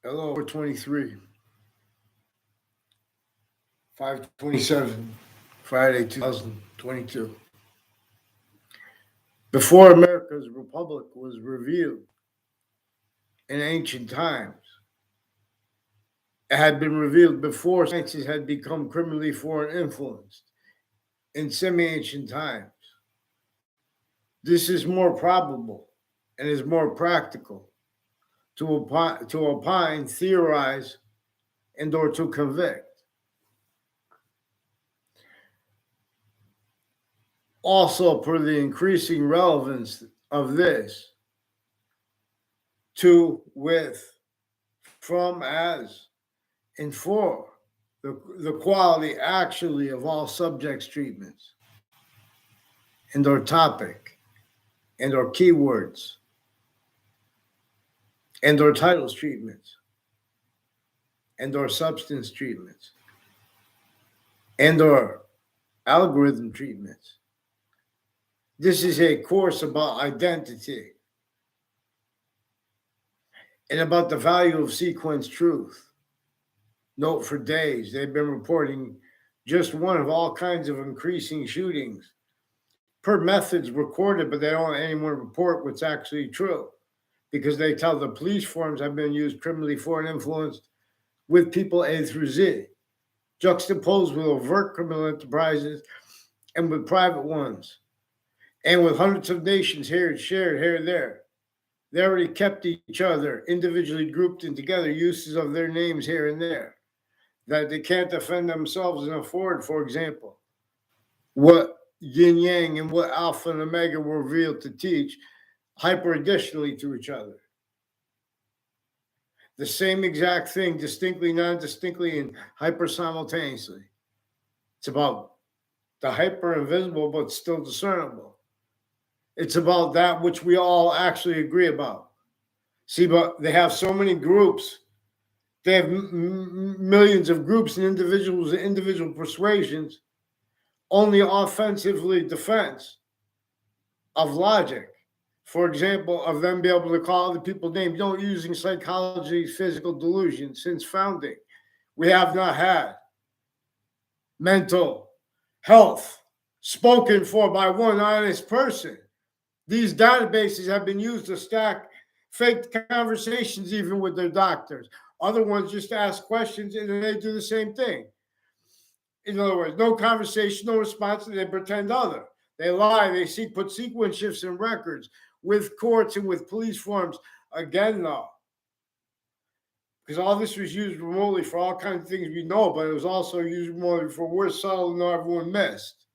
Hello, 423, 527, Friday, 2022. Before America's republic was revealed in ancient times, it had been revealed before sciences had become criminally foreign influenced in semi ancient times. This is more probable and is more practical to opine, theorize, and or to convict. Also, for the increasing relevance of this to, with, from, as, and for the quality actually of all subjects treatments and or topic and or keywords and or titles treatments and or substance treatments and or algorithm treatments. This is a course about identity and about the value of sequence truth. Note, for days they've been reporting just one of all kinds of increasing shootings per methods recorded, but they don't let anyone report what's actually true because they tell the police forms have been used criminally foreign influenced with people A through Z, juxtaposed with overt criminal enterprises and with private ones, and with hundreds of nations here shared here and there. They already kept each other individually grouped and together uses of their names here and there, that they can't defend themselves and afford, for example, what yin yang and what alpha and omega were revealed to teach hyper additionally to each other. The same exact thing, distinctly, non distinctly, and hyper simultaneously. It's about the hyper invisible, but still discernible. It's about that which we all actually agree about. See, but they have so many groups. They have millions of groups and individuals and individual persuasions, only offensively defense of logic. For example, of them be able to call other people names, don't using psychology's physical delusion since founding. We have not had mental health spoken for by one honest person. These databases have been used to stack fake conversations even with their doctors. Other ones just ask questions and then they do the same thing. In other words, no conversation, no response, and they pretend other. They lie, they put sequence shifts in records with courts and with police forms. Again, though, because all this was used remotely for all kinds of things we know, but it was also used remotely for worse subtle than everyone missed.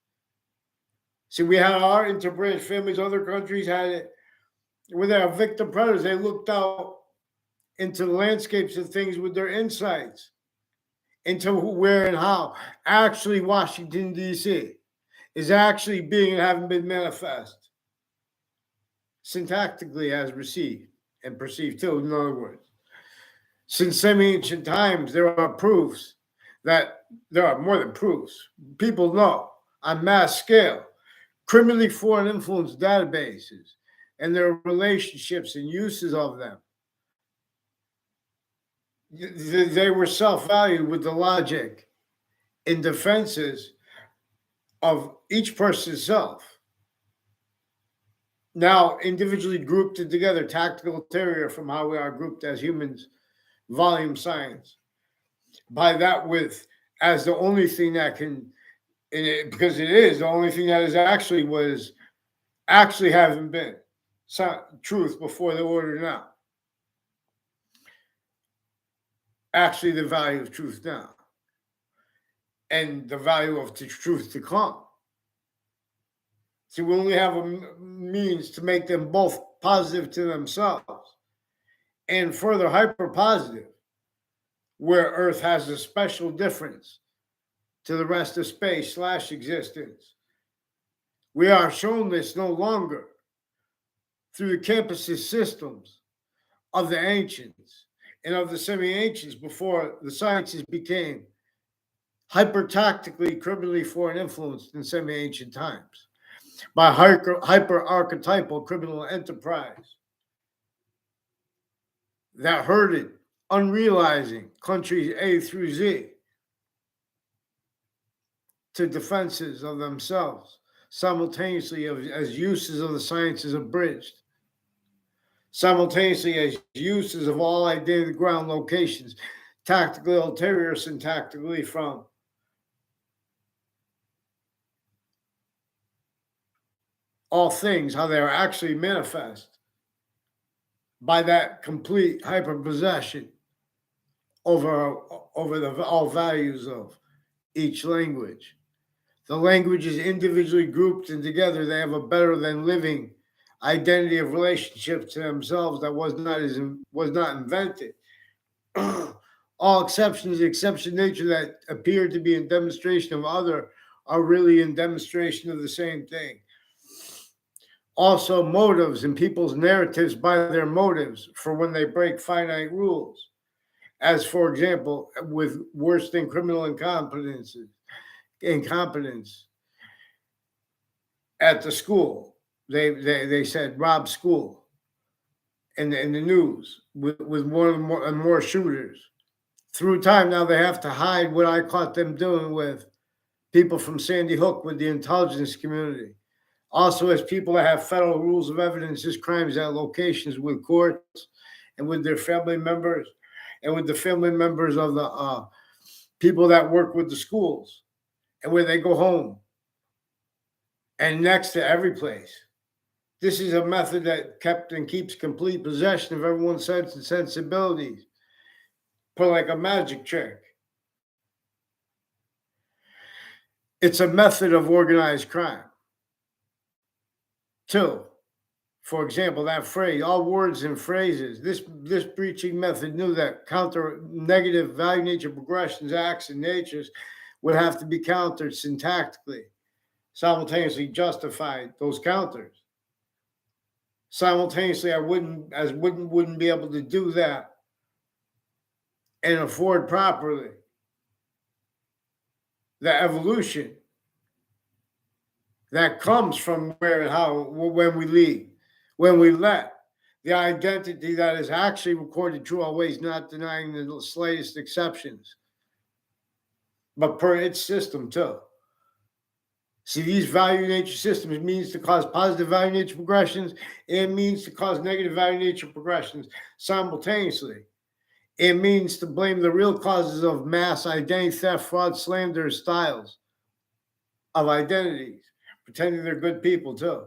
See, we had our interbranch families, other countries had it with our victim predators. They looked out into the landscapes of things with their insights into where and how actually Washington, D.C. is actually being and having been manifest syntactically as received and perceived too. In other words, since semi-ancient times, there are proofs that there are more than proofs. People know on mass scale, criminally foreign influence databases and their relationships and uses of them. They were self-valued with the logic in defenses of each person's self. Now, individually grouped and together, tactical terrier from how we are grouped as humans, volume science. By that with as the only thing that can, because it is the only thing that is actually having been truth before the order now. Actually, the value of truth now. And the value of the truth to come. See, we only have a means to make them both positive to themselves and further hyper positive, where Earth has a special difference to the rest of space / existence. We are shown this no longer through the campuses systems of the ancients and of the semi-ancients before the sciences became hyper-tactically, criminally foreign influenced in semi-ancient times by hyper-archetypal criminal enterprise that herded unrealizing countries A through Z to defenses of themselves, simultaneously as uses of the sciences abridged, simultaneously as uses of all identity ground locations, tactically ulterior syntactically from all things, how they are actually manifest by that complete hyperpossession over all values of each language. The languages individually grouped and together, they have a better than living identity of relationship to themselves that was not invented. All exceptions, the exception nature that appear to be in demonstration of other, are really in demonstration of the same thing. Also, motives and people's narratives by their motives for when they break finite rules, as for example, with worse than criminal incompetence at the school. They said rob school in the news with more shooters. Through time now they have to hide what I caught them doing with people from Sandy Hook with the intelligence community. Also, as people that have federal rules of evidence as crimes at locations with courts and with their family members and with the family members of the people that work with the schools and where they go home and next to every place. This is a method that kept and keeps complete possession of everyone's sense and sensibilities, put like a magic trick. It's a method of organized crime. Two, for example, that phrase, all words and phrases, this breaching method knew that counter negative value nature progressions, acts, and natures would have to be countered syntactically, simultaneously justified those counters. Simultaneously, I wouldn't be able to do that and afford properly the evolution that comes from where and how when we lead, when we let the identity that is actually recorded true always, not denying the slightest exceptions, but per its system too. See, these value nature systems means to cause positive value nature progressions and means to cause negative value nature progressions simultaneously. It means to blame the real causes of mass identity theft, fraud, slander styles of identities, pretending they're good people too.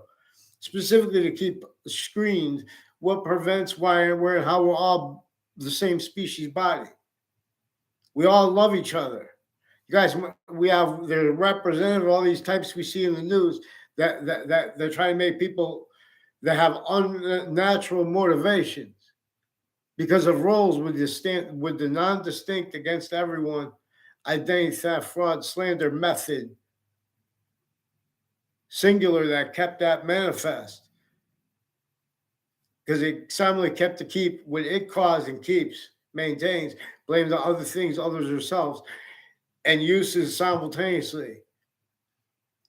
Specifically to keep screened what prevents why, where, and how we're all the same species body. We all love each other. You guys, we have the representative of all these types we see in the news that they're trying to make people that have unnatural motivations because of roles with the non-distinct against everyone identity theft, fraud, slander method singular that kept that manifest because it simultaneously kept to keep what it caused and keeps, maintains, blames on other things, others themselves, and uses simultaneously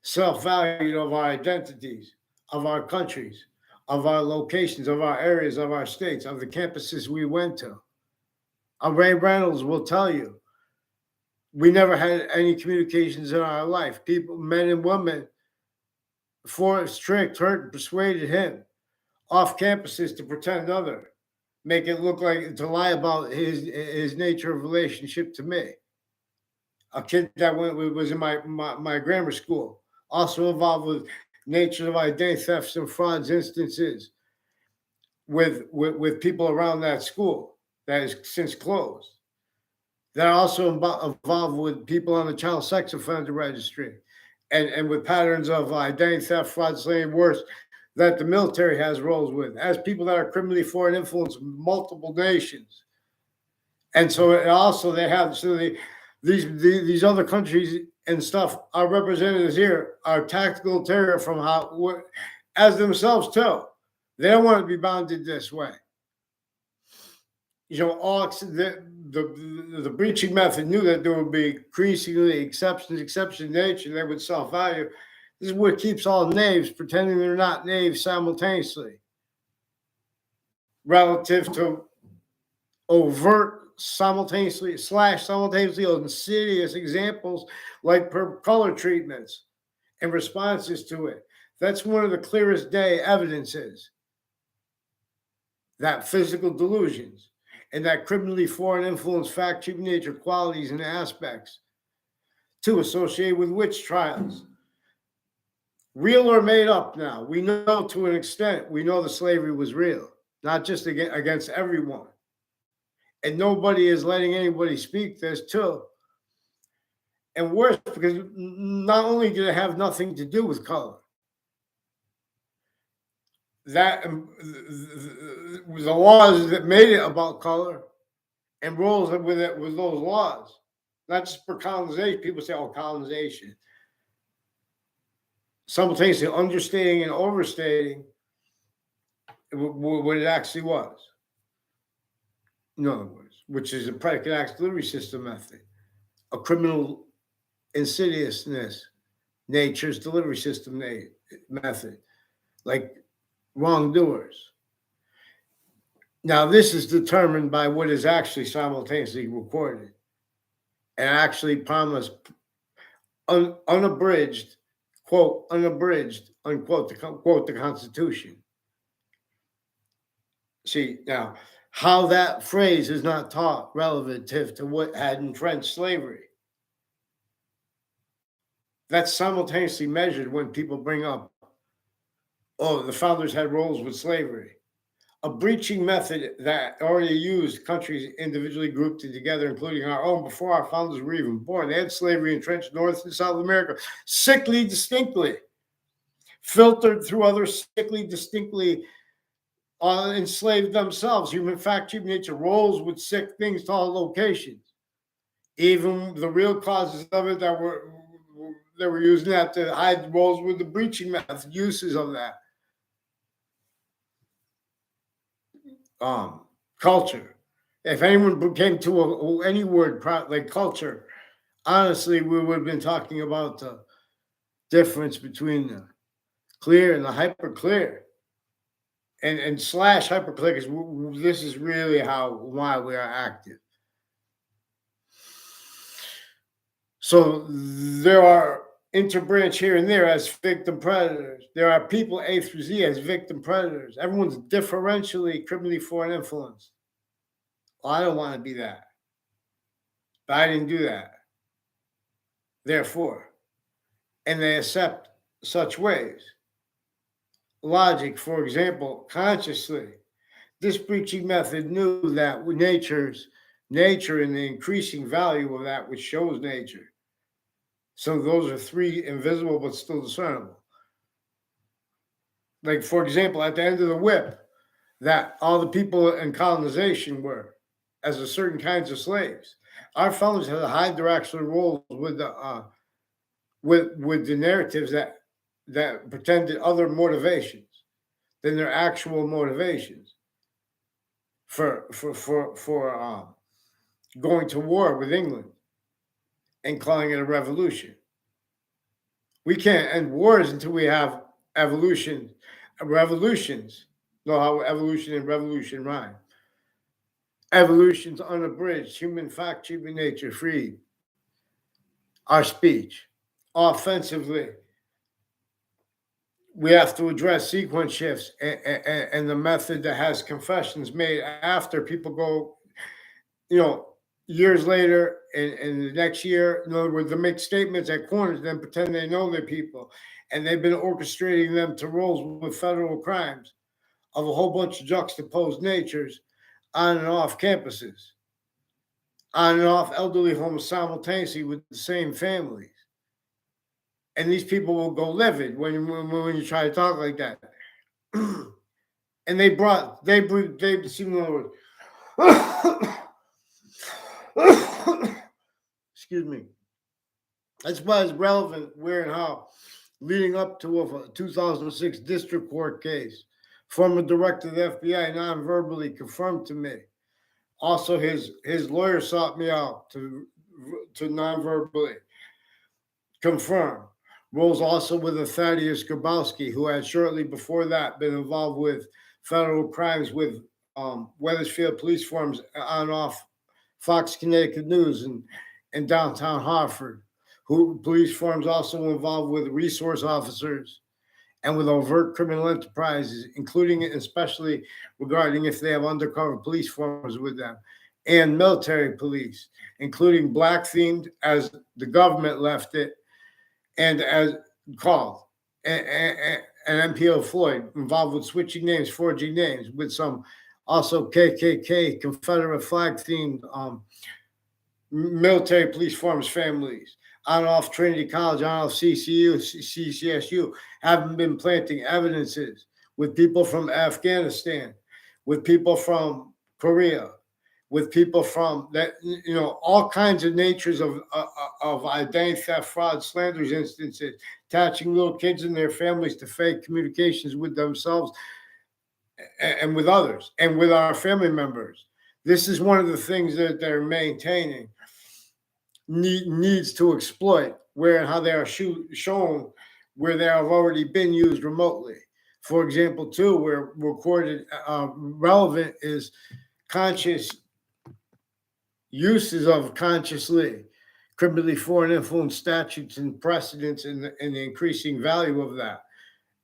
self-value of our identities, of our countries, of our locations, of our areas, of our states, of the campuses we went to. Ray Reynolds will tell you, we never had any communications in our life. People, men and women, forced, tricked, hurt, and persuaded him off campuses to pretend other, make it look like, to lie about his nature of relationship to me. A kid that was in my grammar school, also involved with nature of identity thefts and frauds instances with people around that school that is since closed. That also involved with people on the child sex offender registry and with patterns of identity theft, fraud, slavery, worse, that the military has roles with, as people that are criminally foreign influenced multiple nations. And so it also they have, so these other countries and stuff, our representatives here are tactical terror from how, as themselves too. They don't want to be bounded this way. You know, all the breaching method knew that there would be increasingly exception nature, they would self-value. This is what keeps all knaves pretending they're not knaves simultaneously, relative to overt simultaneously insidious examples like color treatments and responses to it. That's one of the clearest day evidences that physical delusions and that criminally foreign influence fact cheap nature qualities and aspects to associate with witch trials. Real or made up now. We know to an extent, we know the slavery was real, not just against everyone. And nobody is letting anybody speak this too. And worse, because not only did it have nothing to do with color, that the laws that made it about color and rules with it with those laws, not just for colonization. People say, "Oh, colonization." Simultaneously understating and overstating what it actually was. In other words, which is a predicate acts delivery system method, a criminal insidiousness nature's delivery system method, like wrongdoers. Now, this is determined by what is actually simultaneously recorded and actually promised unabridged, quote, unabridged, unquote, to quote the Constitution. See, now, how that phrase is not taught relative to what had entrenched slavery. That's simultaneously measured when people bring up, oh, the founders had roles with slavery. A breaching method that already used countries individually grouped together, including our own, before our founders were even born. They had slavery entrenched North and South America, sickly distinctly, filtered through other sickly distinctly enslaved themselves. Human fact, human nature rolls with sick things to all locations. Even the real causes of it that were using that to hide the rolls with the breaching method, uses of that. Culture. If anyone came to any word like culture, honestly, we would have been talking about the difference between the clear and the hyper clear, and slash hyper clear, because this is really why we are active. So there are interbranch here and there as victim predators. There are people A through Z as victim predators. Everyone's differentially criminally foreign influenced. Well, I don't want to be that. But I didn't do that. Therefore, and they accept such ways. Logic, for example, consciously, this breaching method knew that nature and the increasing value of that which shows nature. So those are three invisible but still discernible. Like, for example, at the end of the whip, that all the people in colonization were as a certain kinds of slaves. Our founders had to hide their actual roles with the narratives that pretended other motivations than their actual motivations for going to war with England and calling it a revolution. We can't end wars until we have revolutions. Know how evolution and revolution rhyme. Evolution's unabridged, human fact, human nature, free. Our speech. Offensively, we have to address sequence shifts and the method that has confessions made after people go, years later and the next year, in other words, they make statements at corners, then pretend they know their people. And they've been orchestrating them to roles with federal crimes of a whole bunch of juxtaposed natures on and off campuses, on and off elderly homes simultaneously with the same families. And these people will go livid when you try to talk like that. And they seem excuse me. That's why it's relevant where and how, leading up to a 2006 district court case, former director of the FBI non-verbally confirmed to me. Also, his lawyer sought me out to non-verbally confirm. Roles also with a Thaddeus Grabowski, who had shortly before that been involved with federal crimes with Wethersfield police forms on and off Fox Connecticut News, and downtown Hartford, who police forms also involved with resource officers and with overt criminal enterprises, including and especially regarding if they have undercover police forms with them, and military police, including black themed as the government left it, and as called, and MPO Floyd involved with switching names, forging names, with some also KKK, Confederate flag themed military police forms families. On and off Trinity College, on and off CCU, CCSU, haven't been planting evidences with people from Afghanistan, with people from Korea, with people from that, all kinds of natures of identity theft, fraud, slanders instances, attaching little kids and their families to fake communications with themselves and with others and with our family members. This is one of the things that they're maintaining needs to exploit where and how they are shown where they have already been used remotely. For example, too, where recorded relevant is conscious uses of consciously criminally foreign influence statutes and precedents and the increasing value of that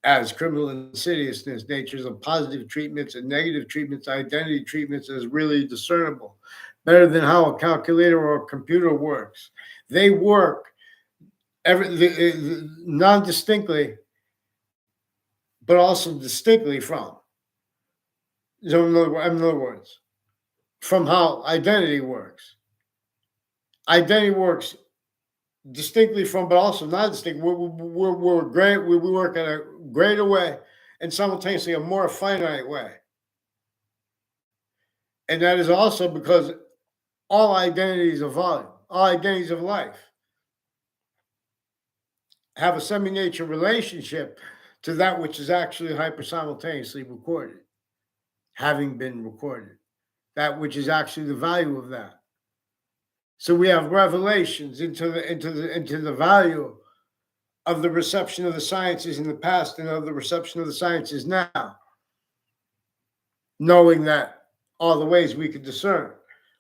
as criminal insidiousness, natures of positive treatments and negative treatments, identity treatments as really discernible, better than how a calculator or a computer works. They work non-distinctly, but also distinctly from. So in other words, from how identity works. Identity works distinctly from, but also not distinct. We're great. We work in a greater way and simultaneously a more finite way. And that is also because all identities of volume, all identities of life have a semi-nature relationship to that which is actually hyper-simultaneously recorded, having been recorded, that which is actually the value of that. So we have revelations into the value of the reception of the sciences in the past and of the reception of the sciences now, knowing that all the ways we could discern.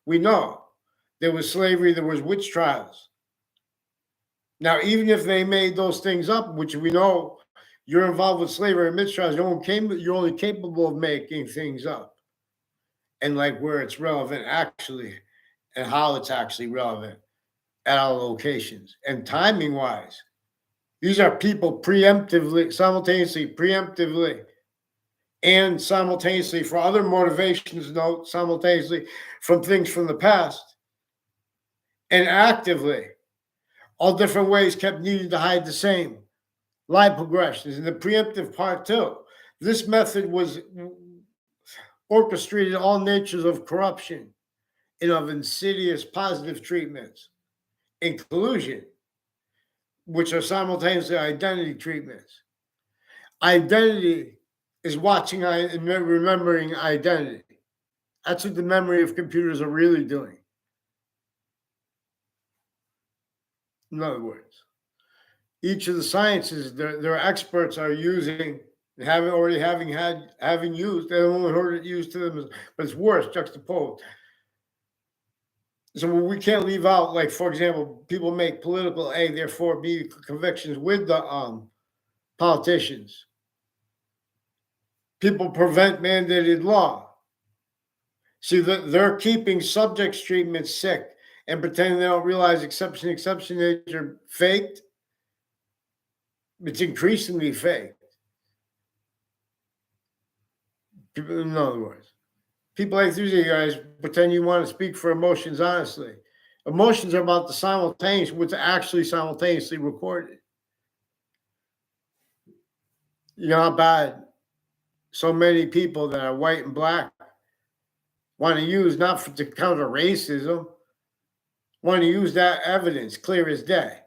We know there was slavery, there was witch trials. Now, even if they made those things up, which we know you're involved with slavery and witch trials, you're only capable of making things up. And like where it's relevant actually, and how it's actually relevant at our locations. And timing wise, these are people simultaneously, and simultaneously for other motivations, note, simultaneously from things from the past, and actively, all different ways kept needing to hide the same lie progressions. And the preemptive part too. This method was orchestrated all natures of corruption and of insidious positive treatments and collusion, which are simultaneously identity treatments. Identity is watching and remembering identity. That's what the memory of computers are really doing. In other words, each of the sciences their experts are using, having used, they only heard it used to them, but it's worse, juxtaposed. So we can't leave out, like, for example, people make political A, therefore B convictions with the politicians. People prevent mandated law. See, they're keeping subjects treatment sick and pretending they don't realize exception nature faked. It's increasingly faked. People, in other words, people like these guys pretend you want to speak for emotions honestly. Emotions are about the simultaneous, what's actually simultaneously recorded. You know how bad so many people that are white and black want to use, not to counter racism, want to use that evidence clear as day,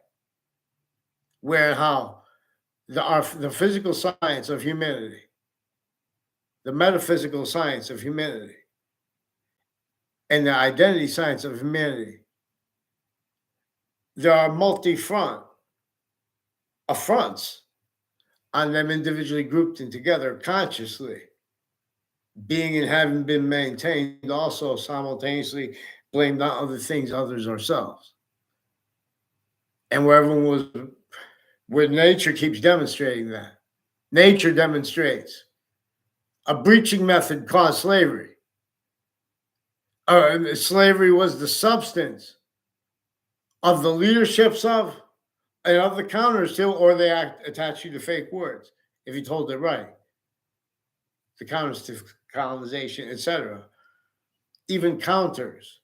where and how the physical science of humanity, the metaphysical science of humanity, and the identity science of humanity, there are multi-front affronts on them individually grouped and together consciously, being and having been maintained also simultaneously blamed on other things, others, ourselves. And where everyone was, where nature keeps demonstrating that. Nature demonstrates a breaching method caused slavery. Slavery was the substance of the leaderships of and of the counters to, or they attach you to fake words if you told it right. The counters to colonization, etc. Even counters.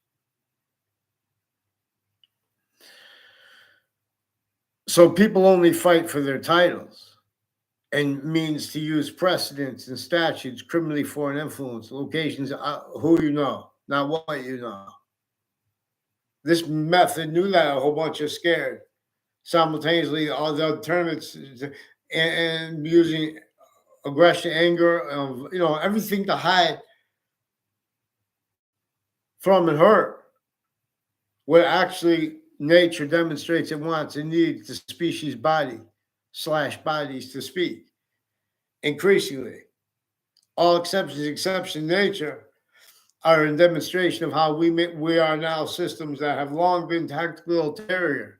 So people only fight for their titles and means to use precedents and statutes, criminally foreign influence, locations, who you know, not what you know. This method knew that a whole bunch are scared. Simultaneously, all the alternatives and using aggression, anger, everything to hide from and hurt. Where actually nature demonstrates it wants and needs the species body / bodies to speak. Increasingly, all exception nature are a demonstration of how we are now systems that have long been tactical ulterior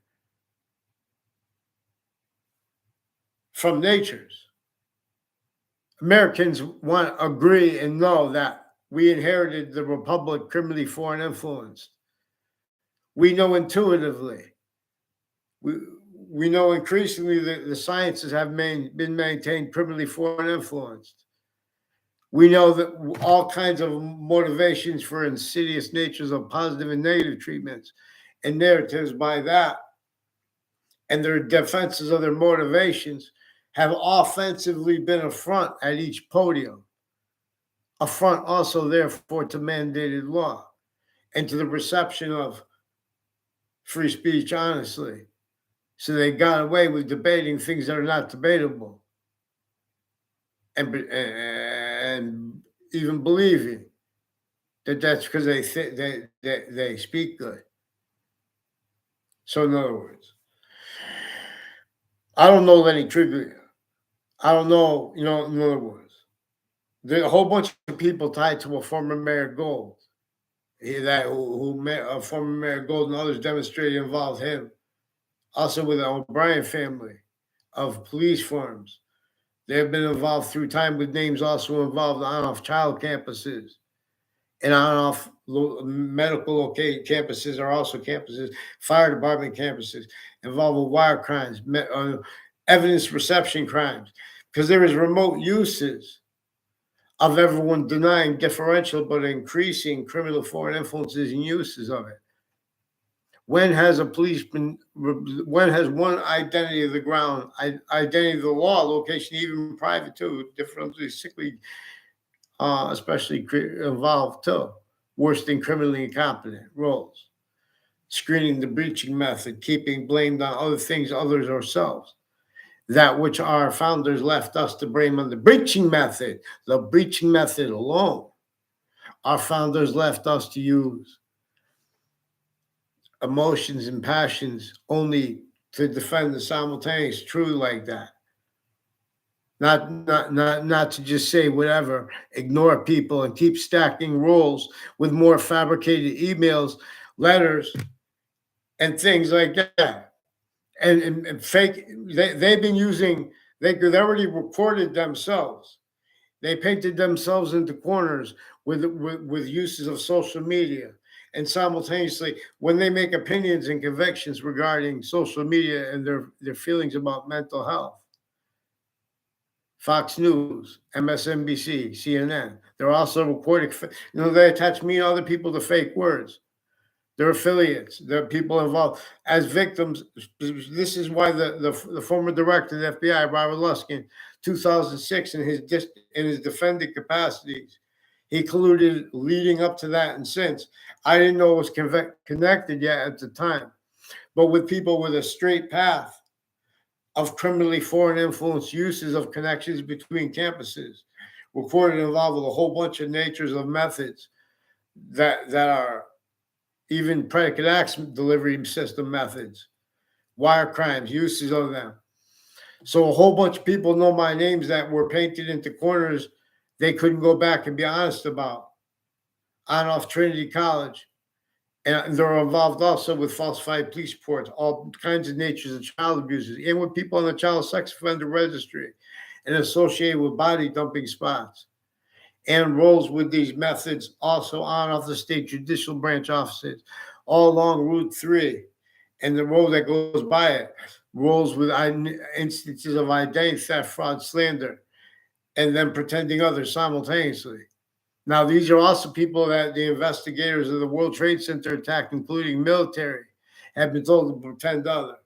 from nature's. Americans want to agree and know that we inherited the republic criminally foreign influenced. We know intuitively. We know increasingly that the sciences have been maintained criminally foreign influenced. We know that all kinds of motivations for insidious natures of positive and negative treatments and narratives by that and their defenses of their motivations have offensively been a front at each podium. A front also, therefore, to mandated law and to the reception of free speech, honestly. So they got away with debating things that are not debatable and even believing that that's because they speak good. So in other words, I don't know Lenny Trigger. I don't know, in other words, there's a whole bunch of people tied to a former Mayor Gold. Former Mayor Gold and others demonstrated involved him. Also with the O'Brien family of police firms. They have been involved through time with names also involved on-off child campuses and on-off medical campuses are also campuses, fire department campuses involved with wire crimes, evidence reception crimes, because there is remote uses of everyone denying differential but increasing criminal foreign influences and uses of it. When has one identity of the ground, identity of the law, location, even private too, differently, sickly, especially involved too, worse than criminally incompetent roles, screening the breaching method, keeping blamed on other things, others, ourselves. That which our founders left us to blame on the breaching method alone. Our founders left us to use emotions and passions only to defend the simultaneous truth like that. Not to just say whatever, ignore people and keep stacking roles with more fabricated emails, letters, and things like that. And fake, they've been using, they already recorded themselves. They painted themselves into corners with uses of social media. And simultaneously, when they make opinions and convictions regarding social media and their feelings about mental health, Fox News, MSNBC, CNN, they're also recording, they attach me and other people to fake words. They're affiliates. They're people involved as victims. This is why the former director of the FBI, Robert Luskin, 2006, in his defendant capacities, he colluded leading up to that and since. I didn't know it was connected yet at the time, but with people with a straight path of criminally foreign influence uses of connections between campuses, recorded involved with a whole bunch of natures of methods that are even predicate acts delivery system methods, wire crimes, uses of them. So a whole bunch of people know my names that were painted into corners they couldn't go back and be honest about on off Trinity College And they're involved also with falsified police reports, all kinds of natures of child abuses, and with people on the child sex offender registry and associated with body dumping spots. And rolls with these methods also on off the state judicial branch offices all along Route 3 and the road that goes by it. Rolls with instances of identity theft, fraud, slander, and then pretending others simultaneously. Now, these are also people that the investigators of the World Trade Center attack, including military, have been told to pretend other.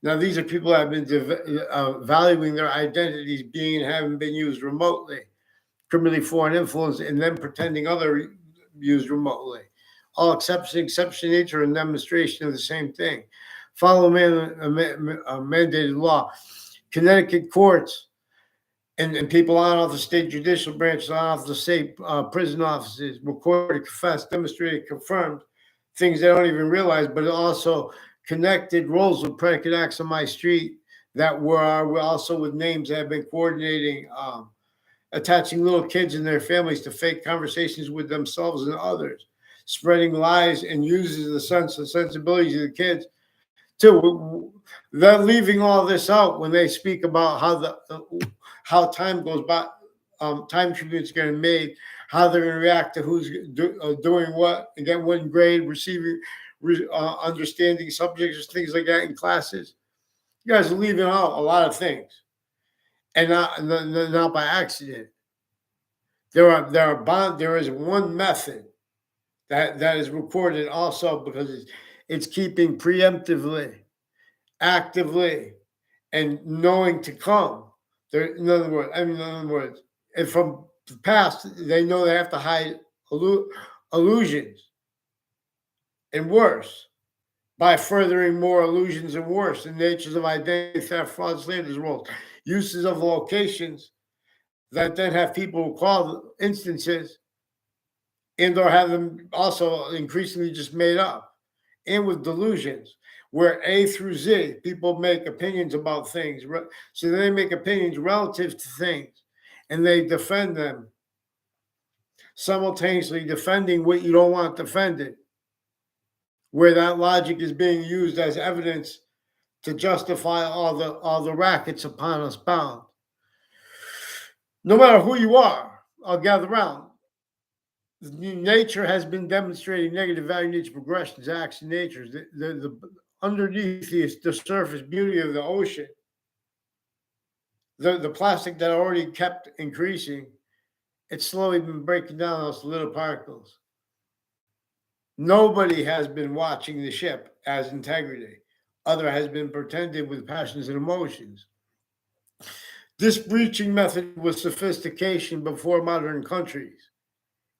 Now, these are people that have been valuing their identities being and having been used remotely, criminally foreign influence, and then pretending other used remotely. All exception nature and demonstration of the same thing. Follow mandated law. Connecticut courts and people on off the state judicial branches, on off the state prison offices, recorded, confessed, demonstrated, confirmed things they don't even realize, but it also connected roles with predicate acts on my street that were also with names that have been coordinating, attaching little kids and their families to fake conversations with themselves and others, spreading lies and uses the sense and sensibilities of the kids. Too, they're leaving all this out when they speak about how time goes by, time tributes getting made, how they're going to react to who's doing what, and get one grade, receiving, understanding subjects, things like that in classes. You guys are leaving out a lot of things, and not by accident. There is one method that is recorded also because it's keeping preemptively, actively, and knowing to come. In other words, and from the past, they know they have to hide illusions and worse by furthering more illusions and worse. The natures of identity theft, fraud, slander, roles, uses of locations that then have people call instances and or have them also increasingly just made up, and with delusions where A through Z, people make opinions about things. So they make opinions relative to things and they defend them, simultaneously defending what you don't want defended, where that logic is being used as evidence to justify all the rackets upon us bound. No matter who you are, I'll gather around. Nature has been demonstrating negative value nature progressions, acts, and natures. The underneath the surface beauty of the ocean, the plastic that already kept increasing, it's slowly been breaking down those little particles. Nobody has been watching the ship as integrity. Other has been pretended with passions and emotions. This breaching method was sophistication before modern countries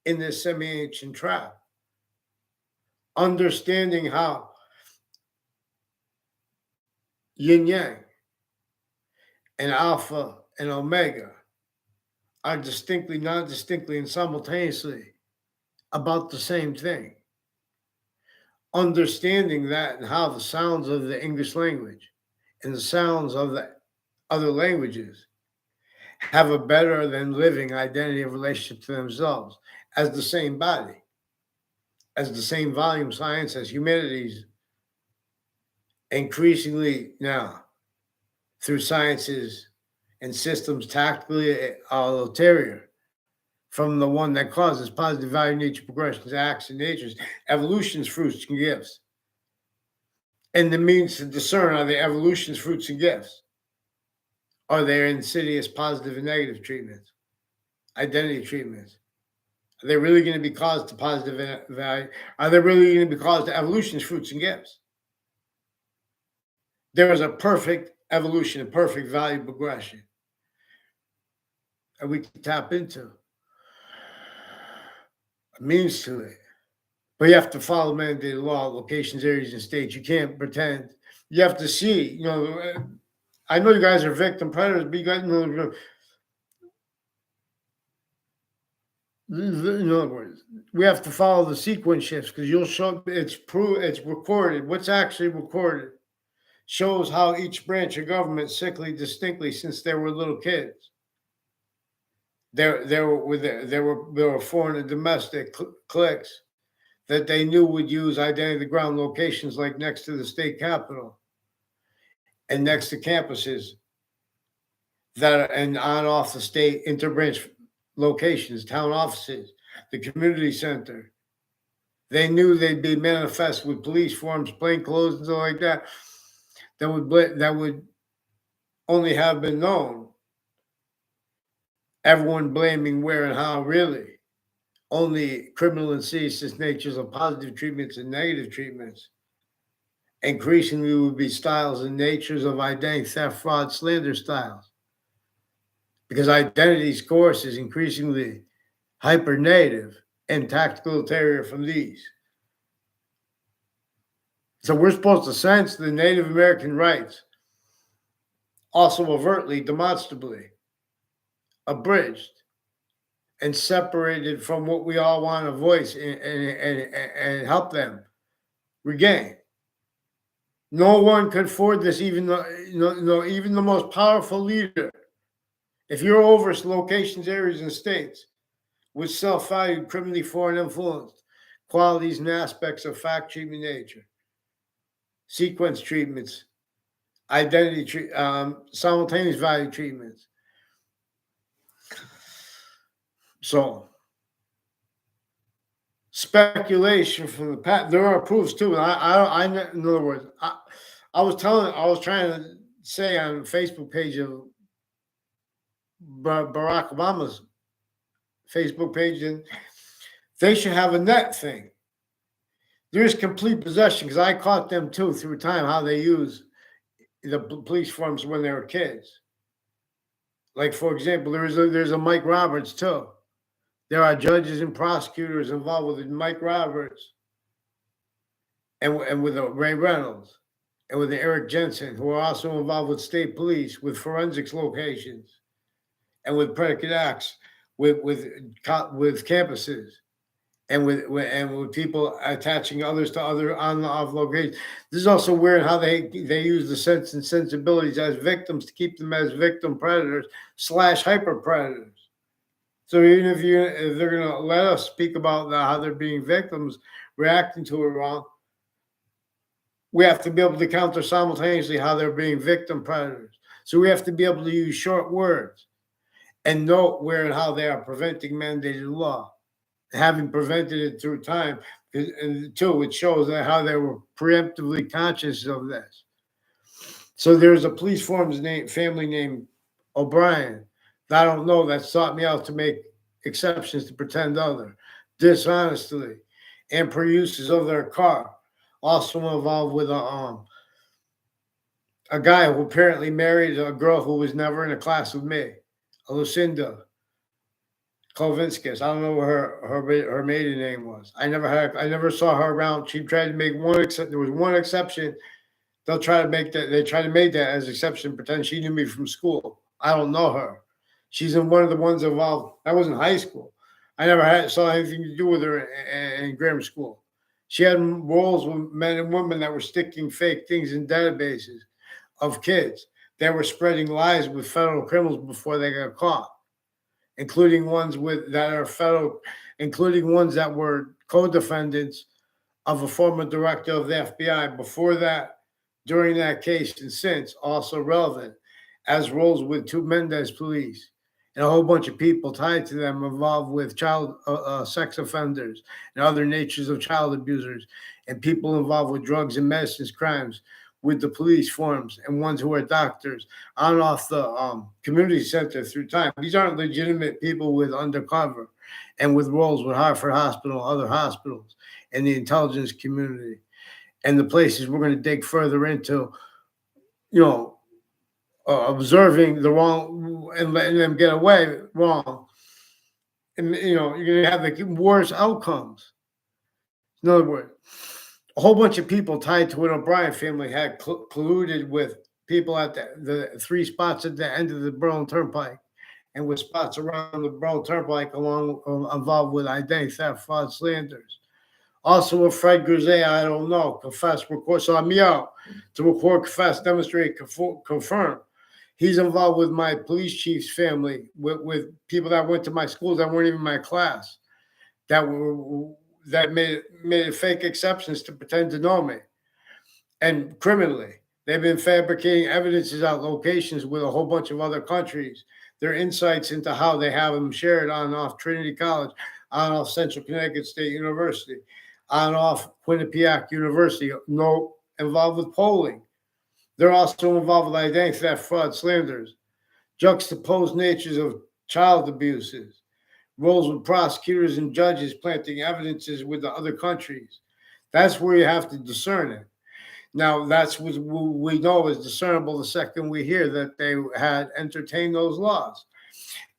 in this semi-ancient trap. Understanding how yin yang and alpha and omega are distinctly, non-distinctly, and simultaneously about the same thing. Understanding that and how the sounds of the English language and the sounds of the other languages have a better than living identity of relationship to themselves as the same body, as the same volume science as humanities, increasingly now through sciences and systems tactically ulterior from the one that causes positive value nature progressions, acts, and natures, evolution's fruits and gifts. And the means to discern are the evolution's fruits and gifts. Are there insidious positive and negative treatments, identity treatments? Are they really going to be caused to positive value? Are they really going to be caused to evolution's fruits and gifts? There is a perfect evolution, a perfect value progression that we can tap into. A means to it. But you have to follow mandated law, locations, areas, and states. You can't pretend. You have to see, I know you guys are victim predators, but you guys know, in other words, we have to follow the sequence shifts because you'll show it's recorded. What's actually recorded shows how each branch of government sickly distinctly since they were little kids. There were foreign and domestic cliques that they knew would use identity ground locations like next to the state capitol and next to campuses that are and on off the state interbranch locations, town offices, the community center. They knew they'd be manifest with police forms, plain clothes, and stuff like that. That would only have been known. Everyone blaming where and how, really. Only criminal and serious natures of positive treatments and negative treatments. Increasingly would be styles and natures of identity theft, fraud, slander styles. Because identity scores is increasingly hyper-native and tactical from these. So we're supposed to sense the Native American rights, also overtly, demonstrably, abridged and separated from what we all want to voice and help them regain. No one could afford this, even the most powerful leader. If you're over locations, areas, and states with self-valued, criminally foreign influenced qualities and aspects of fact treatment nature, sequence treatments, identity simultaneous value treatments. So speculation from the past. There are proofs too. I in other words, I was trying to say on the Facebook page of Barack Obama's Facebook page, and they should have a net thing. There's complete possession, because I caught them too through time how they use the police forms when they were kids. Like, for example, there's a Mike Roberts too. There are judges and prosecutors involved with Mike Roberts and with Ray Reynolds and with Eric Jensen, who are also involved with state police, with forensics locations, and with predicate acts, with campuses, and with people attaching others to other on the off locations. This is also weird how they use the sense and sensibilities as victims to keep them as victim predators / hyper predators. So even if they're going to let us speak about how they're being victims, reacting to it wrong, we have to be able to counter simultaneously how they're being victim predators. So we have to be able to use short words and note where and how they are preventing mandated law, having prevented it through time. And two, it shows that how they were preemptively conscious of this. So there's a police family named O'Brien that I don't know that sought me out to make exceptions to pretend other, dishonestly, and per uses of their car. Also involved with a guy who apparently married a girl who was never in a class with me, a Lucinda Kovinskis. I don't know what her maiden name was. I never saw her around. She tried to make there was one exception. They try to make that as exception, pretend she knew me from school. I don't know her. She's in one of the ones involved. I was in high school. I never saw anything to do with her in grammar school. She had roles with men and women that were sticking fake things in databases of kids. They were spreading lies with federal criminals before they got caught, including ones including ones that were co-defendants of a former director of the FBI before that, during that case, and since, also relevant as roles with two Mendez police and a whole bunch of people tied to them involved with child sex offenders and other natures of child abusers, and people involved with drugs and medicines crimes with the police forms, and ones who are doctors on and off the community center through time. These aren't legitimate people with undercover and with roles with Hartford Hospital, other hospitals, and the intelligence community, and the places we're going to dig further into, observing the wrong and letting them get away wrong. And, you're going to have the worst outcomes. In other words, a whole bunch of people tied to an O'Brien family had colluded with people at the three spots at the end of the Berlin Turnpike and with spots around the Berlin Turnpike involved with identity theft, fraud, slanders. Also with Fred Grisey, I don't know, confess, record, saw me out to record, confess, demonstrate, confirm. He's involved with my police chief's family, with people that went to my schools that weren't even my class, that that made fake exceptions to pretend to know me. And criminally, they've been fabricating evidences at locations with a whole bunch of other countries. Their insights into how they have them shared on and off Trinity College, on and off Central Connecticut State University, on and off Quinnipiac University, no involved with polling. They're also involved with identity theft, fraud, slanders, juxtaposed natures of child abuses, roles with prosecutors and judges planting evidences with the other countries. That's where you have to discern it. Now, that's what we know is discernible the second we hear that they had entertained those laws.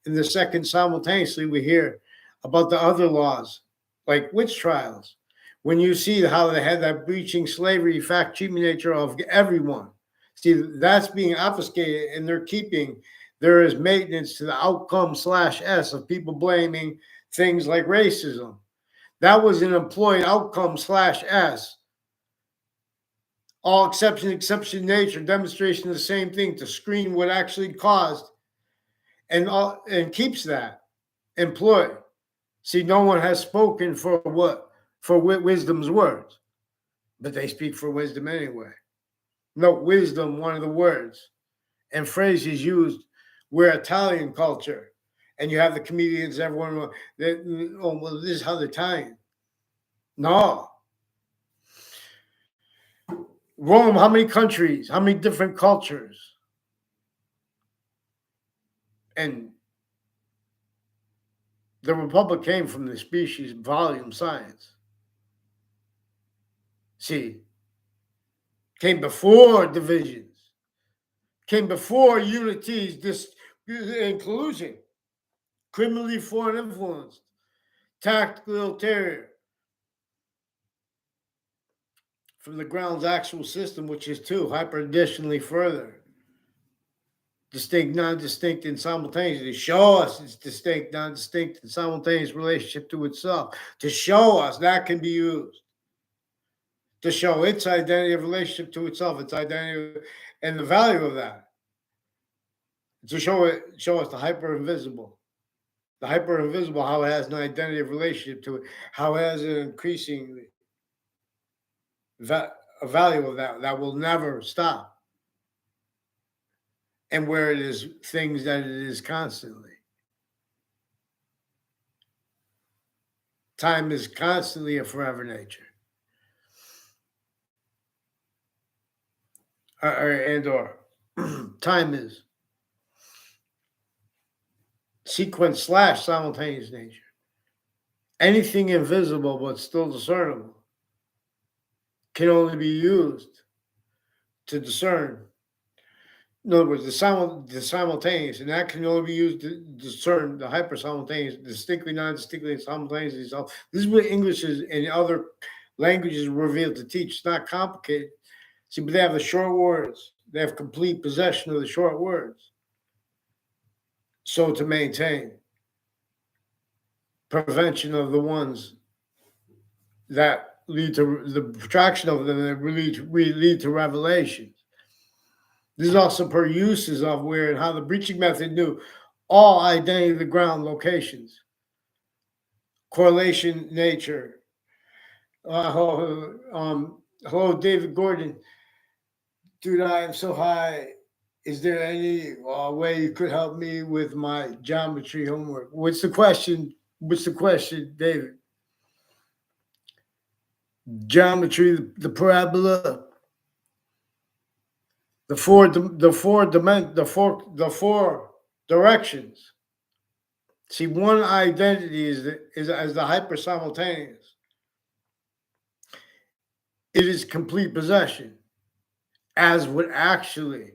And the second, simultaneously, we hear about the other laws, like witch trials. When you see how they had that breaching slavery, fact cheating nature of everyone, see, that's being obfuscated, and they're keeping, there is maintenance to the outcome /S of people blaming things like racism. That was an employed outcome /S. All exception nature, demonstration of the same thing to screen what actually caused, and keeps that employed. See, no one has spoken for wisdom's words, but they speak for wisdom anyway. Note wisdom, one of the words and phrases used, we're Italian culture, and you have the comedians, everyone, well, this is how they're Italian. No. Rome, how many countries, how many different cultures? And the Republic came from the species volume science. See, came before divisions, came before unities, inclusion, criminally foreign influenced, tactical ulterior, from the ground's actual system, which is two, hyper additionally further. Distinct, non-distinct, and simultaneously. Show us its distinct, non-distinct, and simultaneous relationship to itself. To show us that can be used. To show its identity of relationship to itself, its identity and the value of that. To show us the hyper-invisible. The hyper-invisible, how it has an identity of relationship to it, how it has an increasing a value of that will never stop. And where it is things that it is constantly. Time is constantly a forever nature. Or time is sequence / simultaneous nature. Anything invisible but still discernible can only be used to discern. In other words, the simultaneous, and that can only be used to discern the hyper simultaneous, distinctly, non-distinctly, and simultaneously. This is what English is and other languages are revealed to teach. It's not complicated. See, but they have the short words. They have complete possession of the short words. So to maintain prevention of the ones that lead to the protraction of them that lead to revelations. This is also per uses of where and how the breaching method knew all identity of the ground locations, correlation nature. Hello, David Gordon. Dude, I am so high. Is there any way you could help me with my geometry homework? What's the question? David? Geometry, the parabola, the four directions. See, one identity is as the hyper simultaneous. It is complete possession, as would actually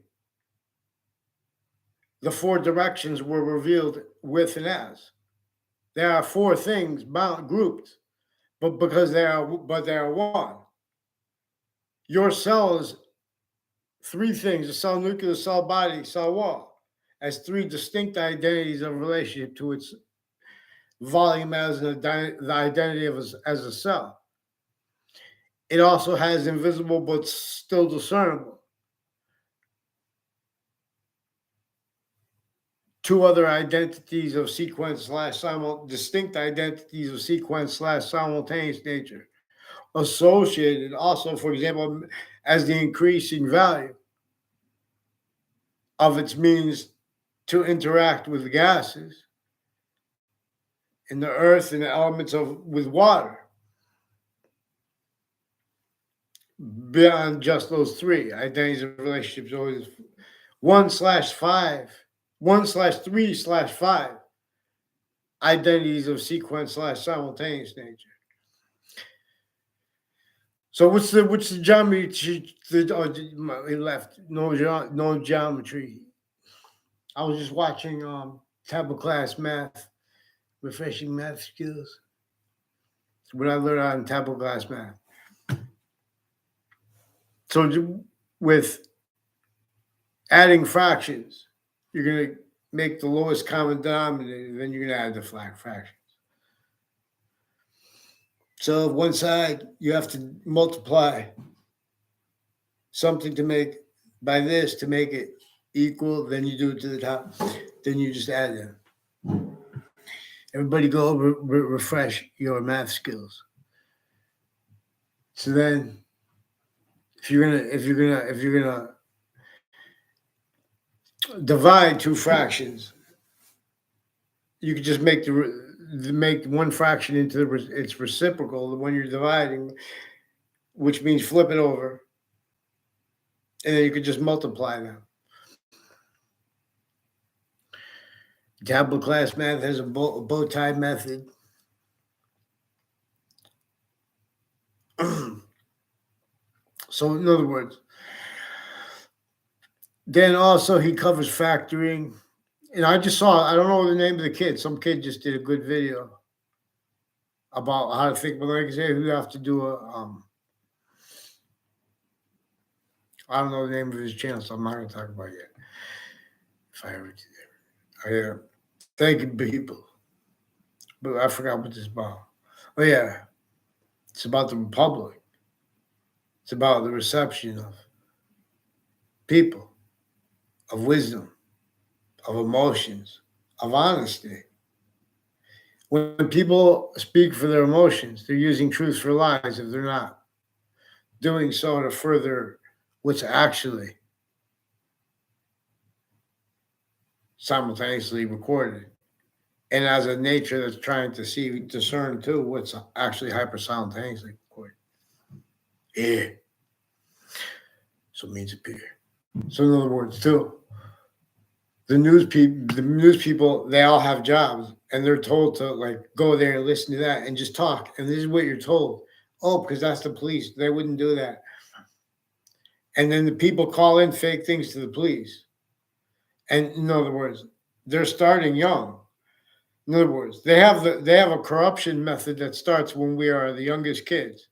the four directions were revealed with and as. There are four things grouped, but because they are one. Your cell is three things: the cell nucleus, cell body, cell wall, as three distinct identities of relationship to its volume as the identity of as a cell. It also has invisible but still discernible. two other identities of sequence slash distinct identities of sequence slash simultaneous nature associated also, for example, as the increasing value of its means to interact with gases in the earth and the elements of with water beyond just those three identities of relationships. Always 1/5, 1/3/5 identities of sequence slash simultaneous nature. So what's the geometry? He left no geometry. I was just watching tablet class math, refreshing math skills. It's what I learned on tablet class math. So with adding fractions, you're going to make the lowest common denominator, then you're going to add the fractions. So one side, you have to multiply something to make by this to make it equal, then you do it to the top, then you just add them. Everybody go over, refresh your math skills. So then if you're gonna divide two fractions, you can just make one fraction into its reciprocal when you're dividing, which means flip it over, and then you could just multiply them. Tablet class math has a bow tie method. So in other words, then also he covers factoring. And I just saw, I don't know the name of the kid. Some kid just did a good video about how to think. But like I say, you have to do I don't know the name of his channel, so I'm not going to talk about it yet. If I ever did. Thank you, people. But I forgot what this is about. Oh, yeah. It's about the Republic. It's about the reception of people, of wisdom, of emotions, of honesty. When people speak for their emotions, they're using truth for lies if they're not doing so to further what's actually simultaneously recorded. And as a nature that's trying to discern too what's actually hyper-simultaneously recorded. Yeah. So it means appear. So in other words, too, the news people, they all have jobs, and they're told to like go there and listen to that and just talk. And this is what you're told. Oh, because that's the police. They wouldn't do that. And then the people call in fake things to the police. And in other words, they're starting young. In other words, they have a corruption method that starts when we are the youngest kids.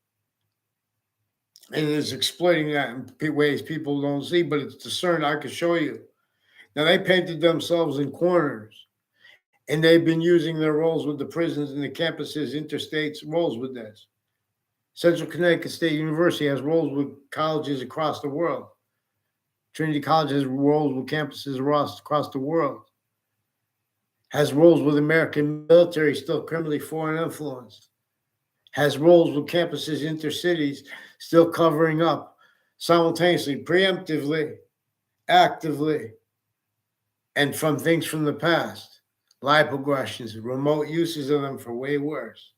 And it's exploiting that in ways people don't see, but it's discerned. I can show you. Now, they painted themselves in corners, and they've been using their roles with the prisons and the campuses, interstates roles with this. Central Connecticut State University has roles with colleges across the world. Trinity College has roles with campuses across the world. Has roles with American military still criminally foreign influenced. Has roles with campuses, intercities, still covering up simultaneously, preemptively, actively, and from things from the past, lipoaggressions, remote uses of them for way worse.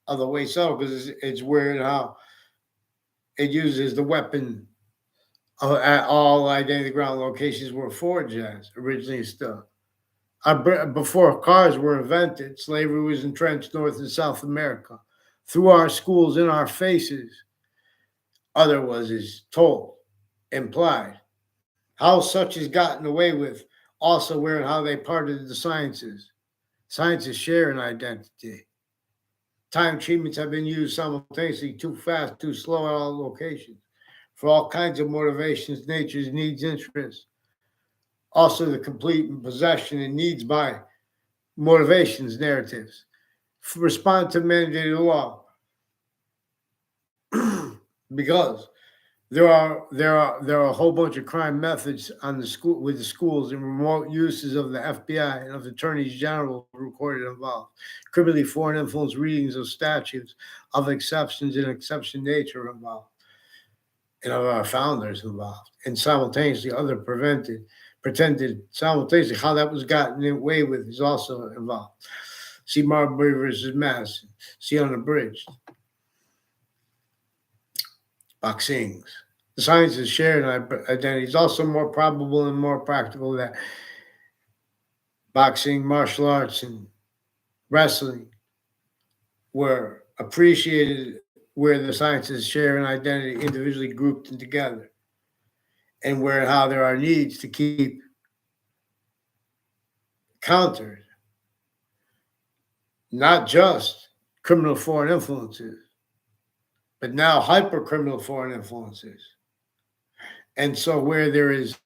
Other way so, because it's weird how it uses the weapon at all identity ground locations were forged as originally stuff. Before cars were invented, slavery was entrenched North and South America. Through our schools, in our faces, other is told, implied. How such is gotten away with, also where and how they parted the sciences. Sciences share an identity. Time treatments have been used simultaneously, too fast, too slow at all locations, for all kinds of motivations, natures, needs, interests. Also the complete possession and needs by motivations, narratives. Respond to mandated law. Because there are a whole bunch of crime methods on the school with the schools and remote uses of the FBI and of attorneys general recorded involved. Criminally foreign influence readings of statutes of exceptions and exception nature involved, and of our founders involved, and simultaneously other pretended simultaneously how that was gotten away with is also involved. See Marbury versus Madison. See Unabridged. Boxings. The science is shared identity is also more probable and more practical that boxing, martial arts, and wrestling were appreciated where the sciences share an identity individually grouped and together, and where and how there are needs to keep countered, not just criminal foreign influences, but now hyper criminal foreign influences. And so where there is,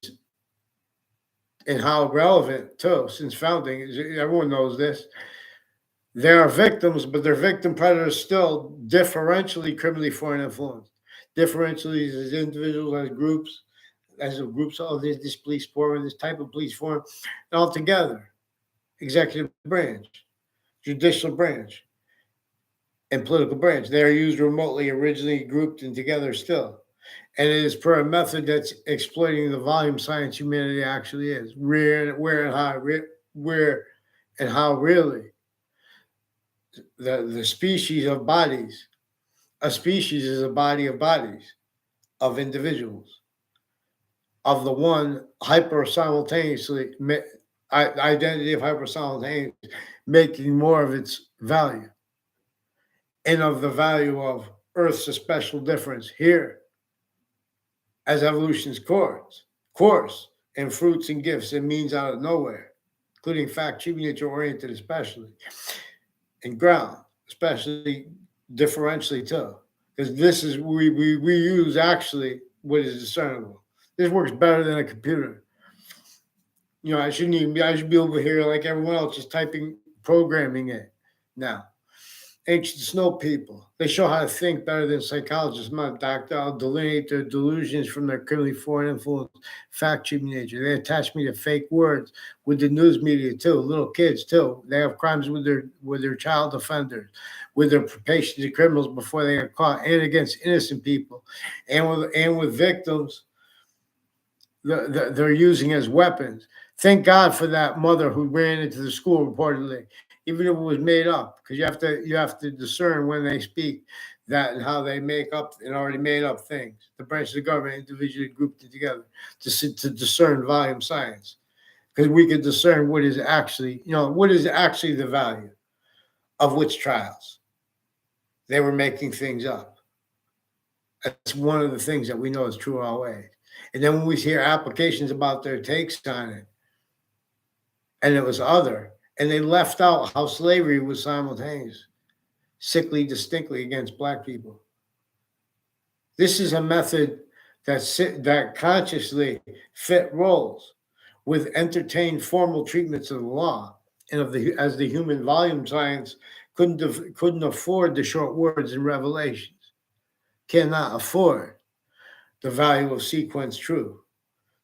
and how relevant too, since founding, everyone knows this, there are victims, but their victim predators still differentially criminally foreign influenced. Differentially as individuals, as groups, oh, there's this police form, this type of police form, and all together, executive branch, judicial branch, and political branch. They are used remotely, originally grouped and together still. And it is per a method that's exploiting the volume science humanity actually is. Where and how really the species of bodies, a species is a body of bodies of individuals, of the one hyper simultaneously identity of hyper simultaneous making more of its value, and of the value of Earth's a special difference here as evolution's course and fruits and gifts and means out of nowhere, including fact, human nature oriented especially, and ground, especially differentially too. Because this is we use actually what is discernible. This works better than a computer. You know, I should be over here like everyone else, just typing, programming it now. Ancient snow people. They show how to think better than psychologists. My doctor, I'll delineate their delusions from their criminally foreign influence, fact cheating nature. They attach me to fake words with the news media too. Little kids too. They have crimes with their child offenders, with their patients and criminals before they get caught, and against innocent people, and with victims. They're using as weapons. Thank God for that mother who ran into the school reportedly, even if it was made up, because you have to discern when they speak that and how they make up and already made up things. The branches of government individually grouped it together to discern volume science, because we could discern what is actually the value of which trials. They were making things up. That's one of the things that we know is true always. And then when we hear applications about their takes on it, and it was other, and they left out how slavery was simultaneous, sickly distinctly against Black people. This is a method that consciously fit roles with entertained formal treatments of the law and as the human volume science couldn't afford the short words and revelations, cannot afford the value of sequence truth,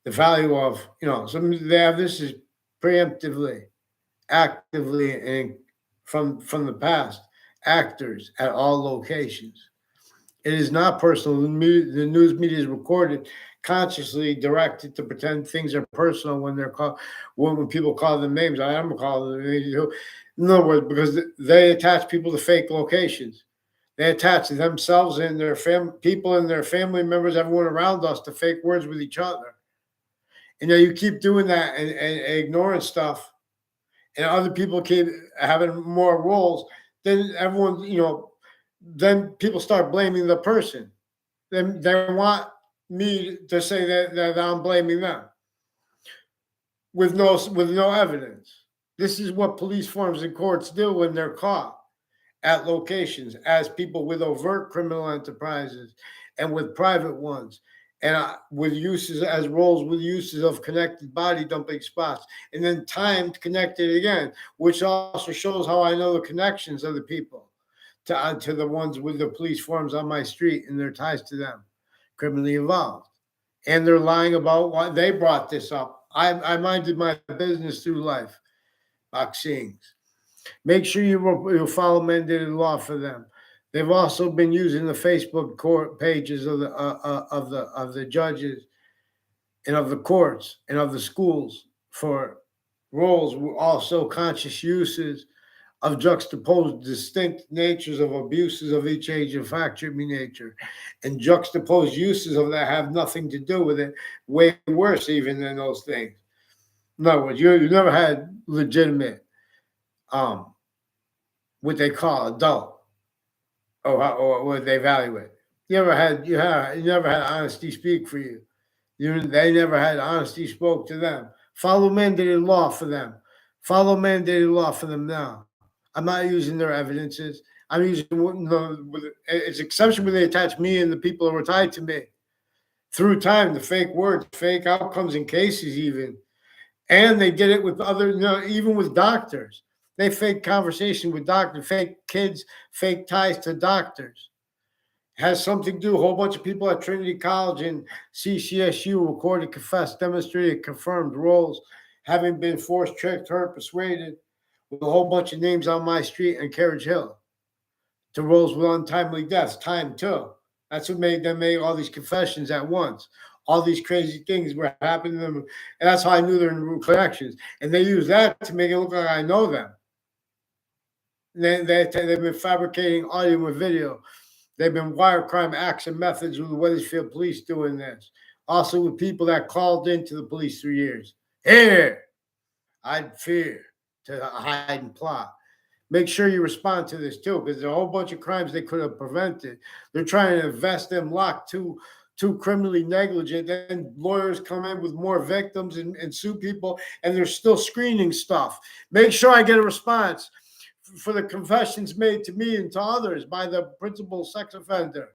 the value of, they have this is preemptively, actively, and from the past, actors at all locations. It is not personal. The news media is recorded, consciously directed to pretend things are personal when they're called, when people call them names. I am calling them names. In other words, because they attach people to fake locations. They attach themselves and their people and their family members, everyone around us, to fake words with each other. And you keep doing that and ignoring stuff, and other people keep having more roles, then everyone, then people start blaming the person. Then they want me to say that I'm blaming them with no evidence. This is what police forms and courts do when they're caught at locations as people with overt criminal enterprises and with private ones, and with uses as roles with uses of connected body dumping spots, and then timed connected again, which also shows how I know the connections of the people to the ones with the police forms on my street and their ties to them. criminally involved. And they're lying about why they brought this up. I minded my business through life. Vaccines. Make sure you follow mandated law for them. They've also been using the Facebook court pages of the judges and of the courts and of the schools for roles, also conscious uses of juxtaposed distinct natures of abuses of each age and fact-tripping nature, and juxtaposed uses of that have nothing to do with it, way worse even than those things. In other words, you never had legitimate, what they call adult, or what they value it. You never had honesty speak for you. They never had honesty spoke to them. Follow mandated law for them. Follow mandated law for them now. I'm not using their evidences. I'm using it's exception when they attach me and the people who are tied to me. Through time, the fake words, fake outcomes in cases even. And they did it with other, even with doctors. They fake conversation with doctors, fake kids, fake ties to doctors. Has something to do. A whole bunch of people at Trinity College and CCSU recorded, confessed, demonstrated, confirmed roles, having been forced, tricked, hurt, persuaded, with a whole bunch of names on my street and Carriage Hill, to roles with untimely deaths, time too. That's what made them make all these confessions at once. All these crazy things were happening to them, and that's how I knew they're in connections. And they use that to make it look like I know them. They've been fabricating audio and video. They've been wire crime acts and methods with the Wethersfield police doing this. Also with people that called into the police for years. Here, I'd fear to hide and plot. Make sure you respond to this too, because there's a whole bunch of crimes they could have prevented. They're trying to invest them locked too criminally negligent. Then lawyers come in with more victims and sue people, and they're still screening stuff. Make sure I get a response for the confessions made to me and to others by the principal sex offender.